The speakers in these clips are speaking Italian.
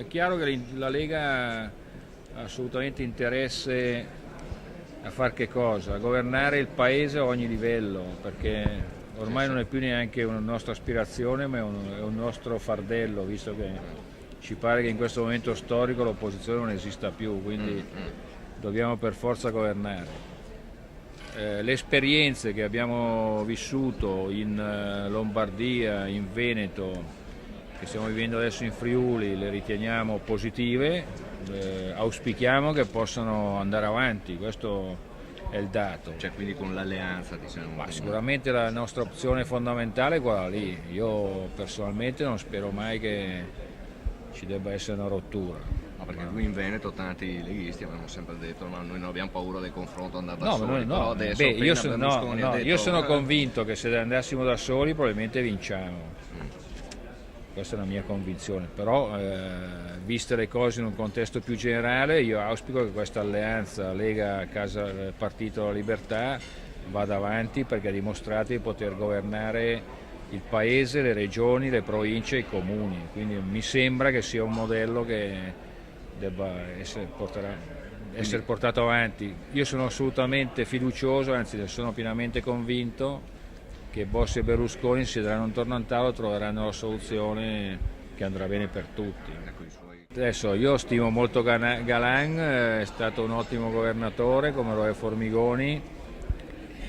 È chiaro che la Lega ha assolutamente interesse a fare che cosa? A governare il paese a ogni livello, perché ormai non è più neanche una nostra aspirazione, ma è un nostro fardello, visto che ci pare che in questo momento storico l'opposizione non esista più, quindi dobbiamo per forza governare. Le esperienze che abbiamo vissuto in Lombardia, in Veneto, che stiamo vivendo adesso in Friuli, le riteniamo positive, auspichiamo che possano andare avanti, questo è il dato. Cioè, quindi con l'alleanza, diciamo. Ma sicuramente la nostra opzione fondamentale è quella lì. Io personalmente non spero mai che ci debba essere una rottura. No, perché qui in Veneto tanti leghisti avevano sempre detto ma noi non abbiamo paura del confronto, andare da No, soli, no, però adesso io sono convinto che se andassimo da soli probabilmente vinciamo. Questa è la mia convinzione, però viste le cose in un contesto più generale, io auspico che questa alleanza Lega Casa Partito della Libertà vada avanti, perché ha dimostrato di poter governare il paese, le regioni, le province e i comuni, quindi mi sembra che sia un modello che debba essere portato avanti. Io sono assolutamente fiducioso, anzi ne sono pienamente convinto che Bossi e Berlusconi si daranno intorno a un tavolo e troveranno la soluzione che andrà bene per tutti. Adesso io stimo molto Galan, è stato un ottimo governatore come lo è Formigoni.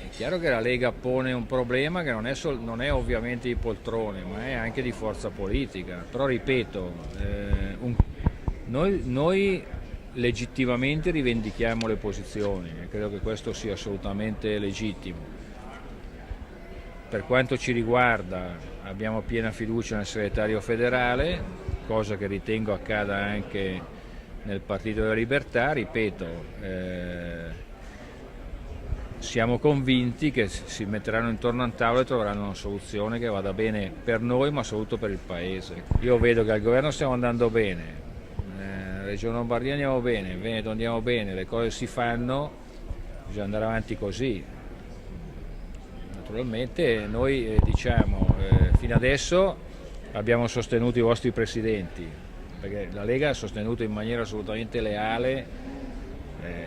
È chiaro che la Lega pone un problema che non è ovviamente di poltrone, ma è anche di forza politica. Però ripeto, noi legittimamente rivendichiamo le posizioni e credo che questo sia assolutamente legittimo. Per quanto ci riguarda abbiamo piena fiducia nel segretario federale, cosa che ritengo accada anche nel Partito della Libertà, ripeto, siamo convinti che si metteranno intorno a un tavolo e troveranno una soluzione che vada bene per noi ma soprattutto per il Paese. Io vedo che al governo stiamo andando bene, Regione Lombardia andiamo bene, Veneto andiamo bene, le cose si fanno, bisogna andare avanti così. Naturalmente noi diciamo, fino adesso abbiamo sostenuto i vostri presidenti, perché la Lega ha sostenuto in maniera assolutamente leale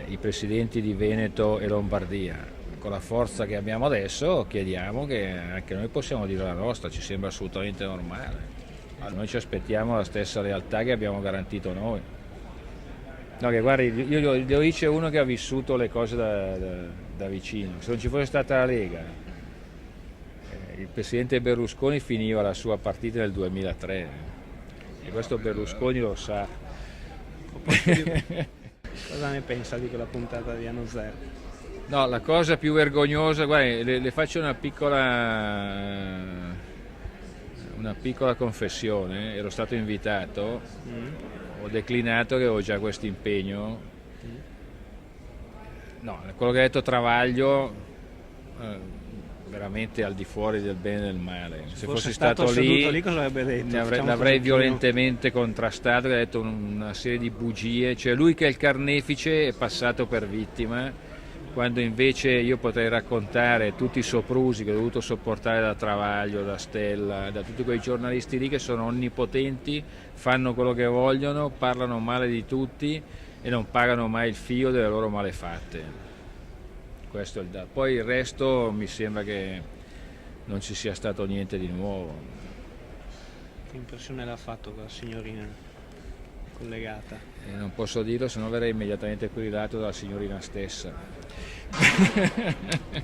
i presidenti di Veneto e Lombardia. Con la forza che abbiamo adesso chiediamo che anche noi possiamo dire la nostra, ci sembra assolutamente normale. Noi ci aspettiamo la stessa lealtà che abbiamo garantito noi. No, che guardi, io lo dice uno che ha vissuto le cose da vicino. Se non ci fosse stata la Lega, il presidente Berlusconi finiva la sua partita nel 2003 e questo Berlusconi lo sa. Cosa ne pensa di quella puntata di Anno Zero? No, la cosa più vergognosa, guarda, le faccio una piccola confessione, ero stato invitato, ho declinato che avevo già questo impegno. No, quello che ha detto Travaglio veramente al di fuori del bene e del male. Se fossi stato lì cosa avrebbe detto? l'avrei violentemente contrastato, che ha detto una serie di bugie, cioè lui che è il carnefice è passato per vittima, quando invece io potrei raccontare tutti i soprusi che ho dovuto sopportare da Travaglio, da Stella, da tutti quei giornalisti lì che sono onnipotenti, fanno quello che vogliono, parlano male di tutti e non pagano mai il fio delle loro malefatte. Questo è il dato. Poi il resto mi sembra che non ci sia stato niente di nuovo. Che impressione l'ha fatto quella signorina collegata? Non posso dirlo, se no verrei immediatamente querelato dalla signorina stessa.